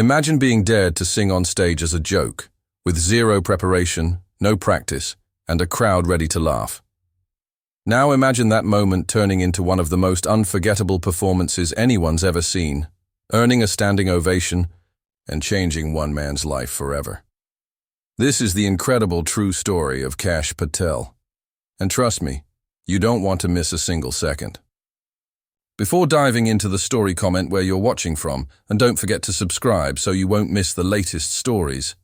Imagine being dared to sing on stage as a joke, with zero preparation, no practice, and a crowd ready to laugh. Now imagine that moment turning into one of the most unforgettable performances anyone's ever seen, earning a standing ovation and changing one man's life forever. This is the incredible true story of Kash Patel. And trust me, you don't want to miss a single second. Before diving into the story, comment where you're watching from, and don't forget to subscribe so you won't miss the latest stories.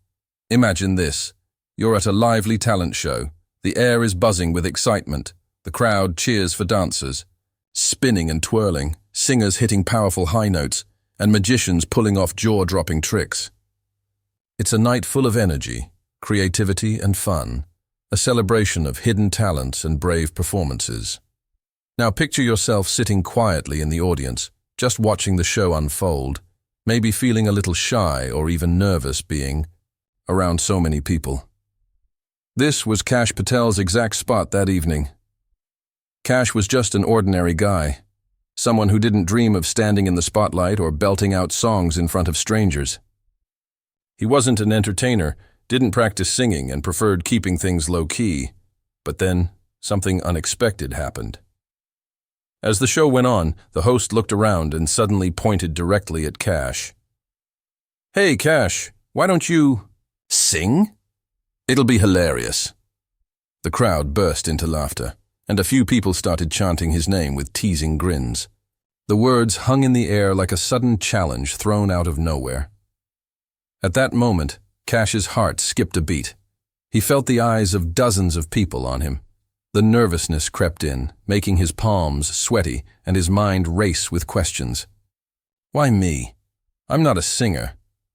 Imagine this. You're at a lively talent show. The air is buzzing with excitement. The crowd cheers for dancers, spinning and twirling, singers hitting powerful high notes, and magicians pulling off jaw-dropping tricks. It's a night full of energy, creativity, and fun, a celebration of hidden talents and brave performances. Now picture yourself sitting quietly in the audience, just watching the show unfold, maybe feeling a little shy or even nervous being around so many people. This was Kash Patel's exact spot that evening. Kash was just an ordinary guy, someone who didn't dream of standing in the spotlight or belting out songs in front of strangers. He wasn't an entertainer, didn't practice singing, and preferred keeping things low-key. But then, something unexpected happened. As the show went on, the host looked around and suddenly pointed directly at Kash. "Hey, Kash, why don't you sing? It'll be hilarious." The crowd burst into laughter, and a few people started chanting his name with teasing grins. The words hung in the air like a sudden challenge thrown out of nowhere. At that moment, Kash's heart skipped a beat. He felt the eyes of dozens of people on him. The nervousness crept in, making his palms sweaty and his mind race with questions. Why me? I'm not a singer.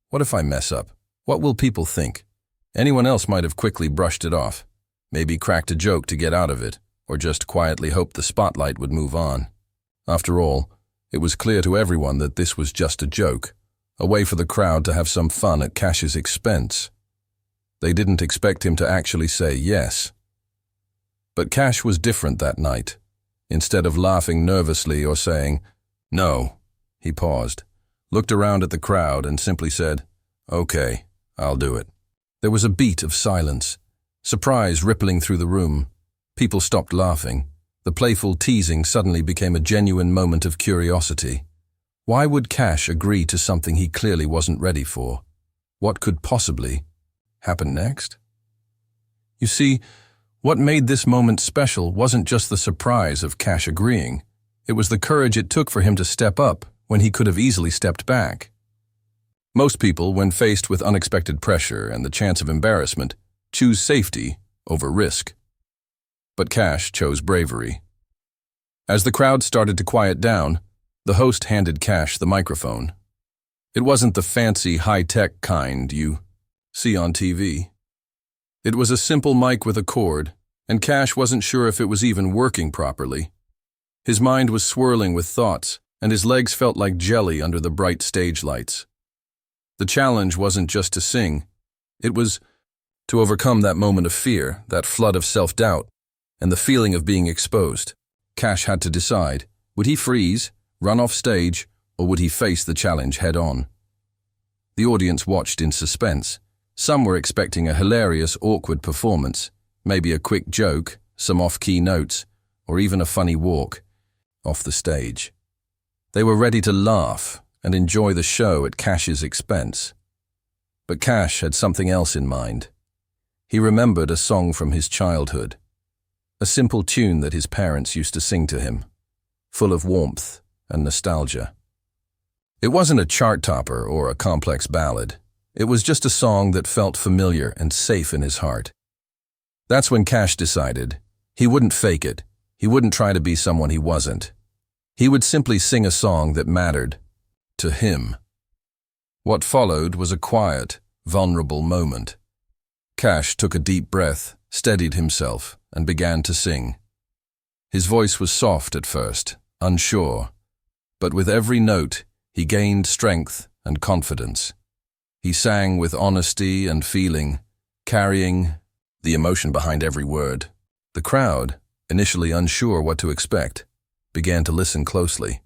What if I mess up? What will people think? Anyone else might have quickly brushed it off, maybe cracked a joke to get out of it, or just quietly hoped the spotlight would move on. After all, it was clear to everyone that this was just a joke, a way for the crowd to have some fun at Kash's expense. They didn't expect him to actually say yes. But Kash was different that night. Instead of laughing nervously or saying, "No," he paused, looked around at the crowd and simply said, "Okay, I'll do it." There was a beat of silence, surprise rippling through the room. People stopped laughing. The playful teasing suddenly became a genuine moment of curiosity. Why would Kash agree to something he clearly wasn't ready for? What could possibly happen next? You see, what made this moment special wasn't just the surprise of Kash agreeing. It was the courage it took for him to step up when he could have easily stepped back. Most people, when faced with unexpected pressure and the chance of embarrassment, choose safety over risk. But Kash chose bravery. As the crowd started to quiet down, the host handed Kash the microphone. It wasn't the fancy, high-tech kind you see on TV. It was a simple mic with a cord, and Kash wasn't sure if it was even working properly. His mind was swirling with thoughts, and his legs felt like jelly under the bright stage lights. The challenge wasn't just to sing. It was to overcome that moment of fear, that flood of self-doubt, and the feeling of being exposed. Kash had to decide, would he freeze, run off stage, or would he face the challenge head-on? The audience watched in suspense. Some were expecting a hilarious, awkward performance, maybe a quick joke, some off-key notes, or even a funny walk off the stage. They were ready to laugh and enjoy the show at Kash's expense. But Kash had something else in mind. He remembered a song from his childhood, a simple tune that his parents used to sing to him, full of warmth and nostalgia. It wasn't a chart topper or a complex ballad. It was just a song that felt familiar and safe in his heart. That's when Kash decided he wouldn't fake it. He wouldn't try to be someone he wasn't. He would simply sing a song that mattered to him. What followed was a quiet, vulnerable moment. Kash took a deep breath, steadied himself, and began to sing. His voice was soft at first, unsure, but with every note, he gained strength and confidence. He sang with honesty and feeling, carrying the emotion behind every word. The crowd, initially unsure what to expect, began to listen closely.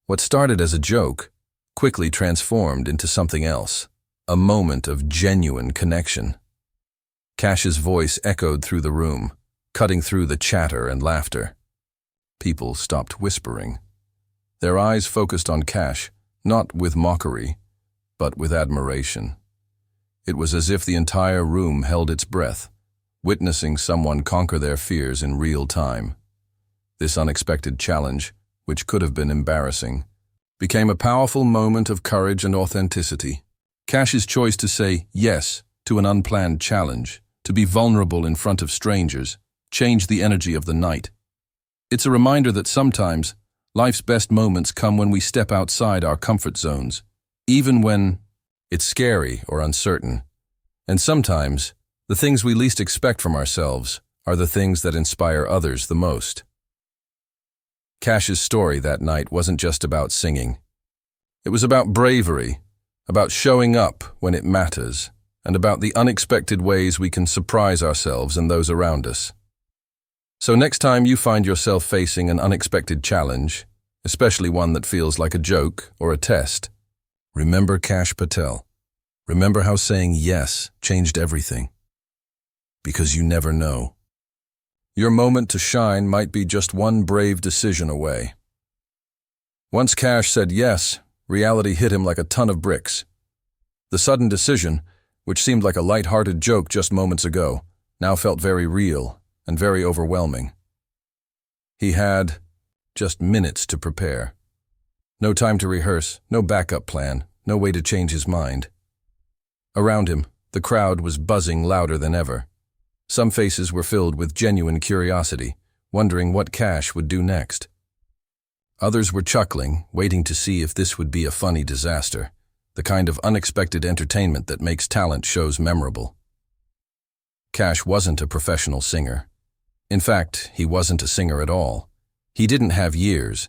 What started as a joke quickly transformed into something else, a moment of genuine connection. Cash's voice echoed through the room, cutting through the chatter and laughter. People stopped whispering. Their eyes focused on Kash, not with mockery, but with admiration. It was as if the entire room held its breath, witnessing someone conquer their fears in real time. This unexpected challenge, which could have been embarrassing, became a powerful moment of courage and authenticity. Kash's choice to say yes to an unplanned challenge, to be vulnerable in front of strangers, changed the energy of the night. It's a reminder that sometimes life's best moments come when we step outside our comfort zones, even when it's scary or uncertain. And sometimes, the things we least expect from ourselves are the things that inspire others the most. Kash's story that night wasn't just about singing. It was about bravery, about showing up when it matters, and about the unexpected ways we can surprise ourselves and those around us. So next time you find yourself facing an unexpected challenge, especially one that feels like a joke or a test, remember Kash Patel. Remember how saying yes changed everything. Because you never know. Your moment to shine might be just one brave decision away. Once Kash said yes, reality hit him like a ton of bricks. The sudden decision, which seemed like a light-hearted joke just moments ago, now felt very real and very overwhelming. He had just minutes to prepare. No time to rehearse, no backup plan, no way to change his mind. Around him, the crowd was buzzing louder than ever. Some faces were filled with genuine curiosity, wondering what Kash would do next. Others were chuckling, waiting to see if this would be a funny disaster, the kind of unexpected entertainment that makes talent shows memorable. Kash wasn't a professional singer. In fact, he wasn't a singer at all. He didn't have years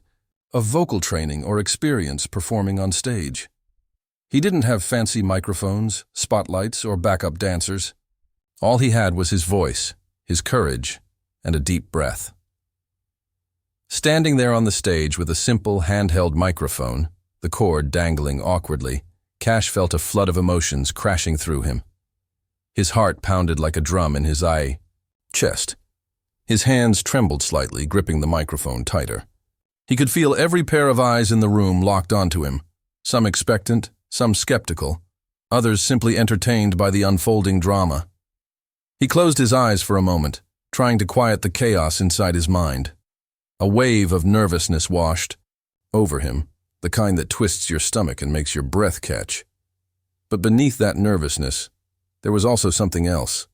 of vocal training or experience performing on stage. He didn't have fancy microphones, spotlights, or backup dancers. All he had was his voice, his courage, and a deep breath. Standing there on the stage with a simple handheld microphone, the cord dangling awkwardly, Kash felt a flood of emotions crashing through him. His heart pounded like a drum in his chest. His hands trembled slightly, gripping the microphone tighter. He could feel every pair of eyes in the room locked onto him, some expectant, some skeptical, others simply entertained by the unfolding drama. He closed his eyes for a moment, trying to quiet the chaos inside his mind. A wave of nervousness washed over him, the kind that twists your stomach and makes your breath catch. But beneath that nervousness, there was also something else,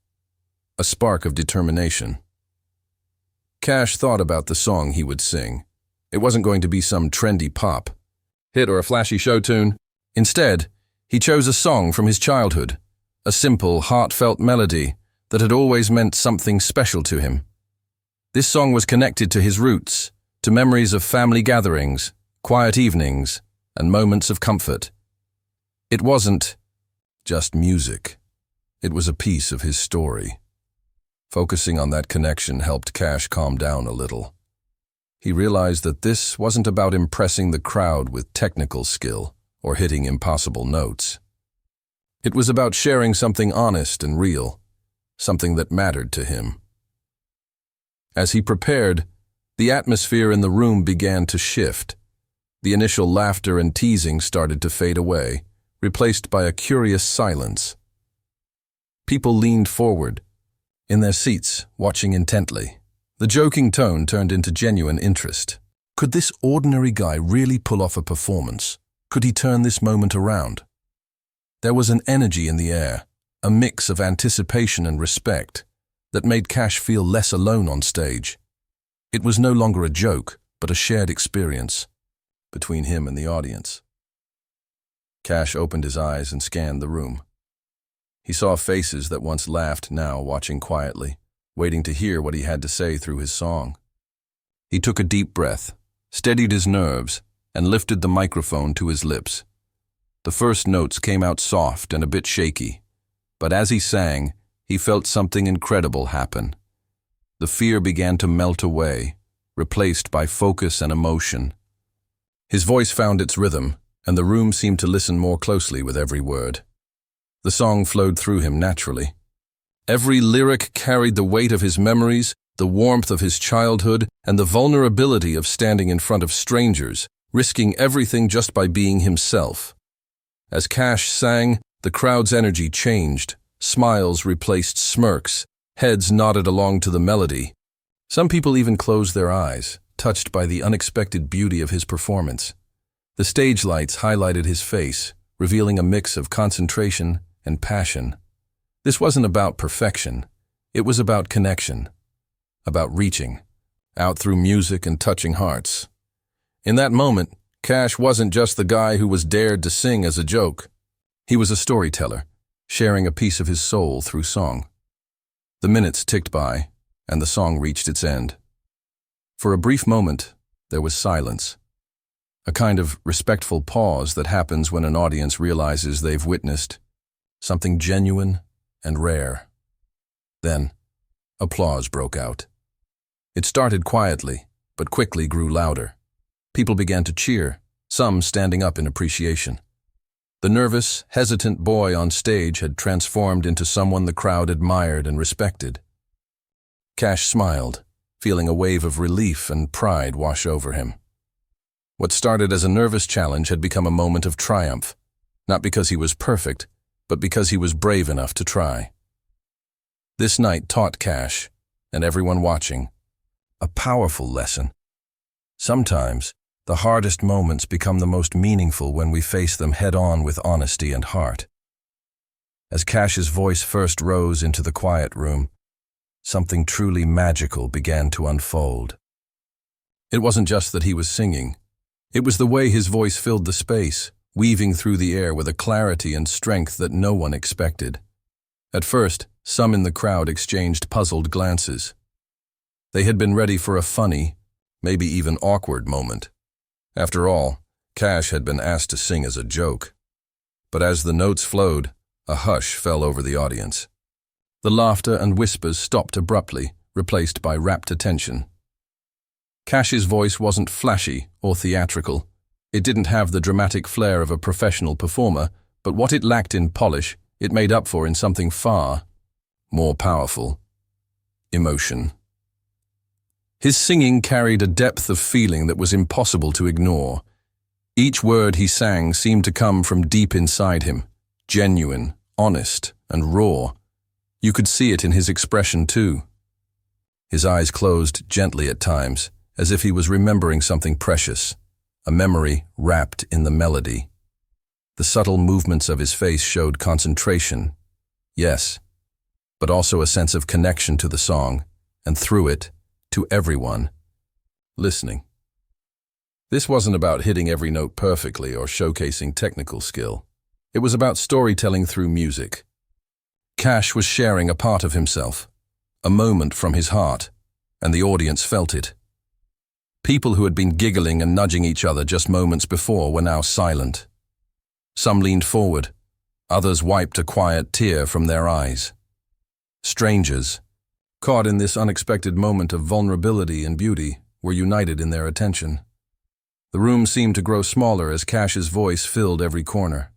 a spark of determination. Kash thought about the song he would sing. It wasn't going to be some trendy pop hit or a flashy show tune. Instead, he chose a song from his childhood, a simple, heartfelt melody that had always meant something special to him. This song was connected to his roots, to memories of family gatherings, quiet evenings, and moments of comfort. It wasn't just music. It was a piece of his story. Focusing on that connection helped Kash calm down a little. He realized that this wasn't about impressing the crowd with technical skill or hitting impossible notes. It was about sharing something honest and real, something that mattered to him. As he prepared, the atmosphere in the room began to shift. The initial laughter and teasing started to fade away, replaced by a curious silence. People leaned forward, in their seats, watching intently. The joking tone turned into genuine interest. Could this ordinary guy really pull off a performance? Could he turn this moment around? There was an energy in the air, a mix of anticipation and respect, that made Kash feel less alone on stage. It was no longer a joke, but a shared experience between him and the audience. Kash opened his eyes and scanned the room. He saw faces that once laughed now watching quietly, waiting to hear what he had to say through his song. He took a deep breath, steadied his nerves, and lifted the microphone to his lips. The first notes came out soft and a bit shaky, but as he sang, he felt something incredible happen. The fear began to melt away, replaced by focus and emotion. His voice found its rhythm, and the room seemed to listen more closely with every word. The song flowed through him naturally. Every lyric carried the weight of his memories, the warmth of his childhood, and the vulnerability of standing in front of strangers, risking everything just by being himself. As Kash sang, the crowd's energy changed. Smiles replaced smirks. Heads nodded along to the melody. Some people even closed their eyes, touched by the unexpected beauty of his performance. The stage lights highlighted his face, revealing a mix of concentration and passion. This wasn't about perfection. It was about connection, about reaching out through music and touching hearts. In that moment, Kash wasn't just the guy who was dared to sing as a joke. He was a storyteller, sharing a piece of his soul through song. The minutes ticked by, and the song reached its end. For a brief moment, there was silence. A kind of respectful pause that happens when an audience realizes they've witnessed something genuine and rare. Then, applause broke out. It started quietly, but quickly grew louder. People began to cheer, some standing up in appreciation. The nervous, hesitant boy on stage had transformed into someone the crowd admired and respected. Kash smiled, feeling a wave of relief and pride wash over him. What started as a nervous challenge had become a moment of triumph, not because he was perfect, but because he was brave enough to try. This night taught Kash, and everyone watching, a powerful lesson. Sometimes, the hardest moments become the most meaningful when we face them head-on with honesty and heart. As Kash's voice first rose into the quiet room, something truly magical began to unfold. It wasn't just that he was singing. It was the way his voice filled the space, weaving through the air with a clarity and strength that no one expected. At first, some in the crowd exchanged puzzled glances. They had been ready for a funny, maybe even awkward moment. After all, Kash had been asked to sing as a joke. But as the notes flowed, a hush fell over the audience. The laughter and whispers stopped abruptly, replaced by rapt attention. Kash's voice wasn't flashy or theatrical. It didn't have the dramatic flair of a professional performer, but what it lacked in polish, it made up for in something far more powerful: emotion. His singing carried a depth of feeling that was impossible to ignore. Each word he sang seemed to come from deep inside him, genuine, honest, and raw. You could see it in his expression too. His eyes closed gently at times, as if he was remembering something precious, a memory wrapped in the melody. The subtle movements of his face showed concentration, yes, but also a sense of connection to the song, and through it, to everyone listening. This wasn't about hitting every note perfectly or showcasing technical skill. It was about storytelling through music. Kash was sharing a part of himself, a moment from his heart, and the audience felt it. People who had been giggling and nudging each other just moments before were now silent. Some leaned forward, others wiped a quiet tear from their eyes. Strangers, caught in this unexpected moment of vulnerability and beauty, were united in their attention. The room seemed to grow smaller as Kash's voice filled every corner.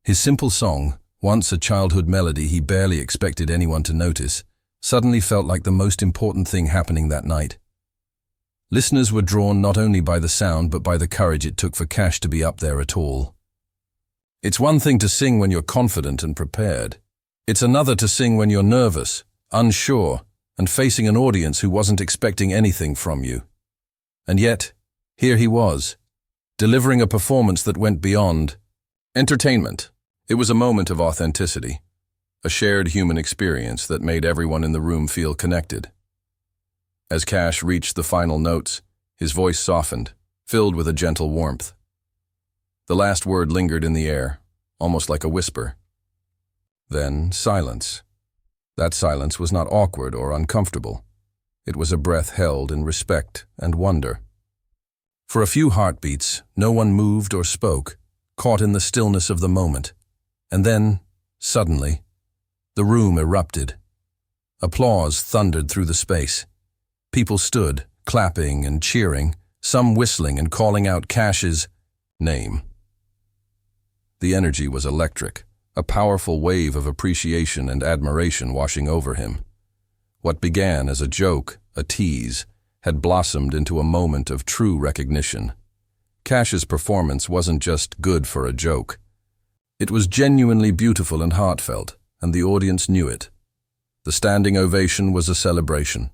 His simple song, once a childhood melody he barely expected anyone to notice, suddenly felt like the most important thing happening that night. Listeners were drawn not only by the sound but by the courage it took for Kash to be up there at all. It's one thing to sing when you're confident and prepared. It's another to sing when you're nervous, unsure, and facing an audience who wasn't expecting anything from you. And yet, here he was, delivering a performance that went beyond entertainment. It was a moment of authenticity, a shared human experience that made everyone in the room feel connected. As Kash reached the final notes, his voice softened, filled with a gentle warmth. The last word lingered in the air, almost like a whisper. Then silence. That silence was not awkward or uncomfortable. It was a breath held in respect and wonder. For a few heartbeats, no one moved or spoke, caught in the stillness of the moment. And then, suddenly, the room erupted. Applause thundered through the space. People stood, clapping and cheering, some whistling and calling out Kash's name. The energy was electric, a powerful wave of appreciation and admiration washing over him. What began as a joke, a tease, had blossomed into a moment of true recognition. Kash's performance wasn't just good for a joke. It was genuinely beautiful and heartfelt, and the audience knew it. The standing ovation was a celebration,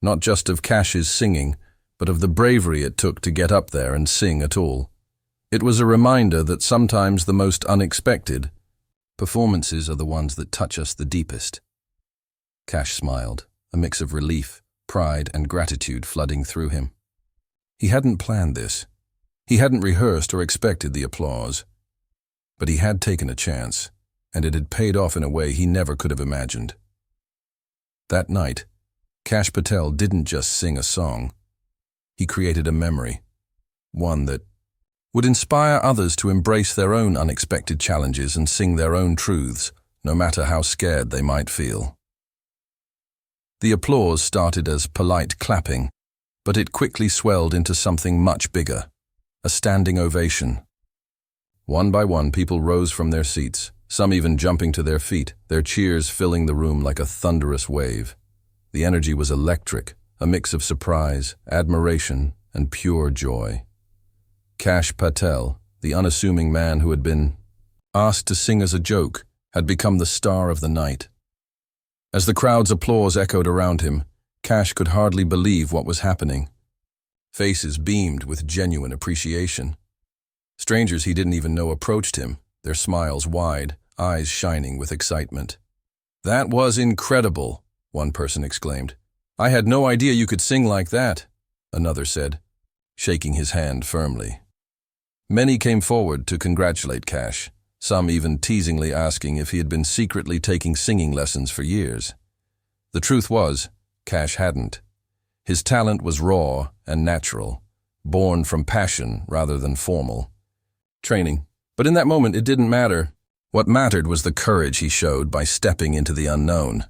not just of Kash's singing, but of the bravery it took to get up there and sing at all. It was a reminder that sometimes the most unexpected performances are the ones that touch us the deepest. Kash smiled, a mix of relief, pride, and gratitude flooding through him. He hadn't planned this. He hadn't rehearsed or expected the applause. But he had taken a chance, and it had paid off in a way he never could have imagined. That night, Kash Patel didn't just sing a song. He created a memory, one that would inspire others to embrace their own unexpected challenges and sing their own truths, no matter how scared they might feel. The applause started as polite clapping, but it quickly swelled into something much bigger, a standing ovation. One by one, people rose from their seats, some even jumping to their feet, their cheers filling the room like a thunderous wave. The energy was electric, a mix of surprise, admiration, and pure joy. Kash Patel, the unassuming man who had been asked to sing as a joke, had become the star of the night. As the crowd's applause echoed around him, Kash could hardly believe what was happening. Faces beamed with genuine appreciation. Strangers he didn't even know approached him, their smiles wide, eyes shining with excitement. "That was incredible," one person exclaimed. "I had no idea you could sing like that," another said, shaking his hand firmly. Many came forward to congratulate Kash, some even teasingly asking if he had been secretly taking singing lessons for years. The truth was, Kash hadn't. His talent was raw and natural, born from passion rather than formal training. But in that moment, it didn't matter. What mattered was the courage he showed by stepping into the unknown.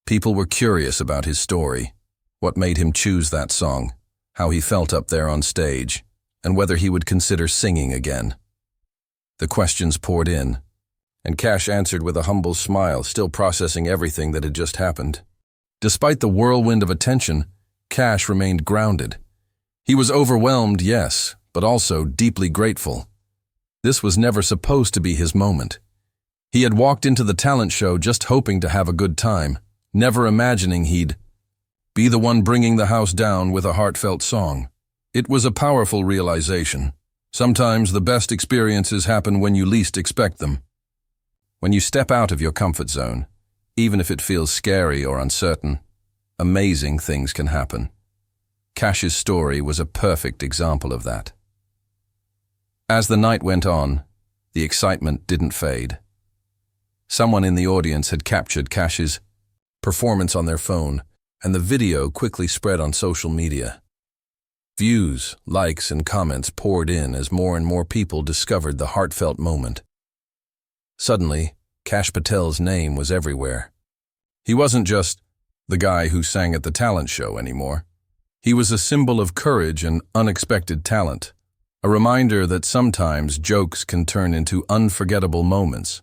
People were curious about his story, what made him choose that song, how he felt up there on stage, and whether he would consider singing again. The questions poured in, and Kash answered with a humble smile, still processing everything that had just happened. Despite the whirlwind of attention, Kash remained grounded. He was overwhelmed, yes, but also deeply grateful. This was never supposed to be his moment. He had walked into the talent show just hoping to have a good time, never imagining he'd be the one bringing the house down with a heartfelt song. It was a powerful realization. Sometimes the best experiences happen when you least expect them. When you step out of your comfort zone, even if it feels scary or uncertain, amazing things can happen. Kash's story was a perfect example of that. As the night went on, the excitement didn't fade. Someone in the audience had captured Kash's performance on their phone, and the video quickly spread on social media. Views, likes, and comments poured in as more and more people discovered the heartfelt moment. Suddenly, Kash Patel's name was everywhere. He wasn't just the guy who sang at the talent show anymore. He was a symbol of courage and unexpected talent, a reminder that sometimes jokes can turn into unforgettable moments.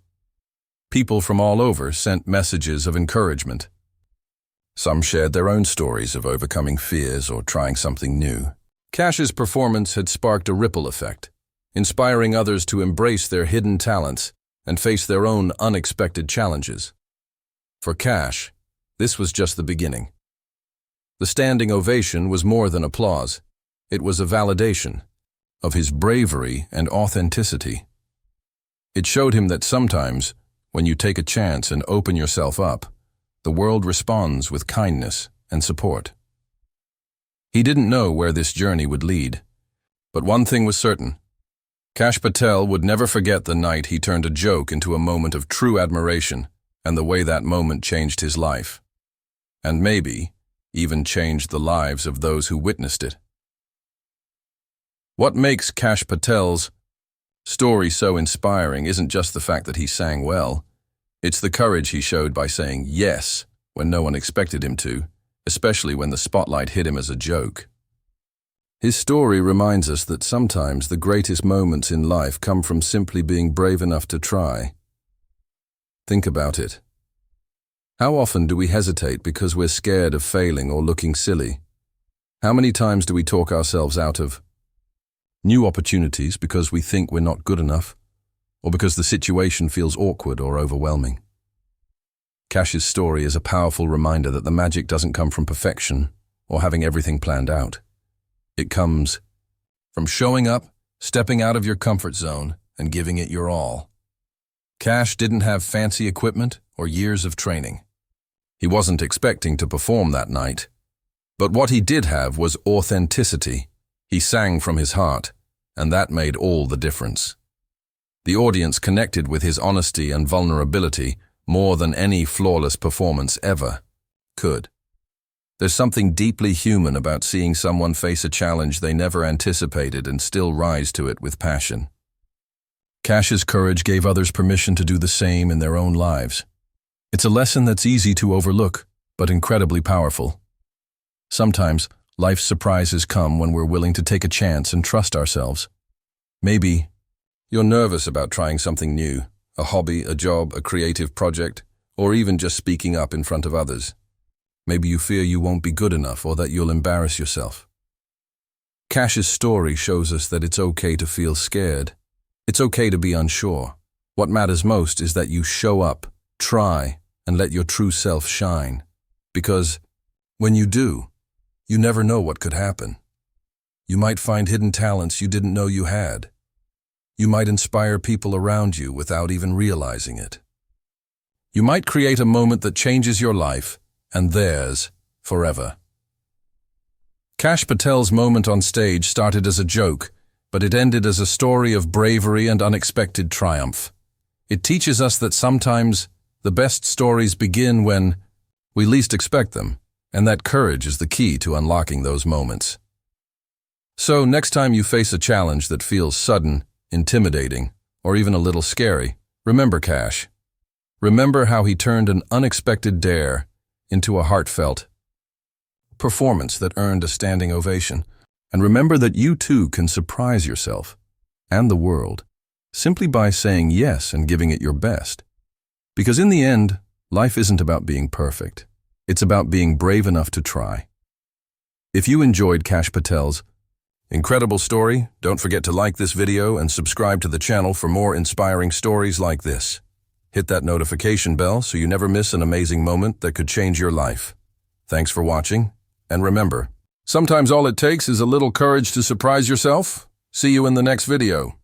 People from all over sent messages of encouragement. Some shared their own stories of overcoming fears or trying something new. Kash's performance had sparked a ripple effect, inspiring others to embrace their hidden talents and face their own unexpected challenges. For Kash, this was just the beginning. The standing ovation was more than applause. It was a validation of his bravery and authenticity. It showed him that sometimes, when you take a chance and open yourself up, the world responds with kindness and support. He didn't know where this journey would lead, but one thing was certain. Kash Patel would never forget the night he turned a joke into a moment of true admiration and the way that moment changed his life, and maybe even changed the lives of those who witnessed it. What makes Kash Patel's story so inspiring isn't just the fact that he sang well. It's the courage he showed by saying yes when no one expected him to, especially when the spotlight hit him as a joke. His story reminds us that sometimes the greatest moments in life come from simply being brave enough to try. Think about it. How often do we hesitate because we're scared of failing or looking silly? How many times do we talk ourselves out of new opportunities because we think we're not good enough, or because the situation feels awkward or overwhelming? Kash's story is a powerful reminder that the magic doesn't come from perfection or having everything planned out. It comes from showing up, stepping out of your comfort zone, and giving it your all. Kash didn't have fancy equipment or years of training. He wasn't expecting to perform that night. But what he did have was authenticity. He sang from his heart, and that made all the difference. The audience connected with his honesty and vulnerability more than any flawless performance ever could. There's something deeply human about seeing someone face a challenge they never anticipated and still rise to it with passion. Kash's courage gave others permission to do the same in their own lives. It's a lesson that's easy to overlook, but incredibly powerful. Sometimes, life's surprises come when we're willing to take a chance and trust ourselves. Maybe you're nervous about trying something new, a hobby, a job, a creative project, or even just speaking up in front of others. Maybe you fear you won't be good enough or that you'll embarrass yourself. Kash's story shows us that it's okay to feel scared. It's okay to be unsure. What matters most is that you show up, try, and let your true self shine. Because when you do, you never know what could happen. You might find hidden talents you didn't know you had. You might inspire people around you without even realizing it. You might create a moment that changes your life and theirs forever. Kash Patel's moment on stage started as a joke, but it ended as a story of bravery and unexpected triumph. It teaches us that sometimes the best stories begin when we least expect them, and that courage is the key to unlocking those moments. So next time you face a challenge that feels sudden, intimidating, or even a little scary, remember Kash. Remember how he turned an unexpected dare into a heartfelt performance that earned a standing ovation. And remember that you too can surprise yourself and the world simply by saying yes and giving it your best. Because in the end, life isn't about being perfect. It's about being brave enough to try. If you enjoyed Kash Patel's incredible story, don't forget to like this video and subscribe to the channel for more inspiring stories like this. Hit that notification bell so you never miss an amazing moment that could change your life. Thanks for watching, and remember, sometimes all it takes is a little courage to surprise yourself. See you in the next video.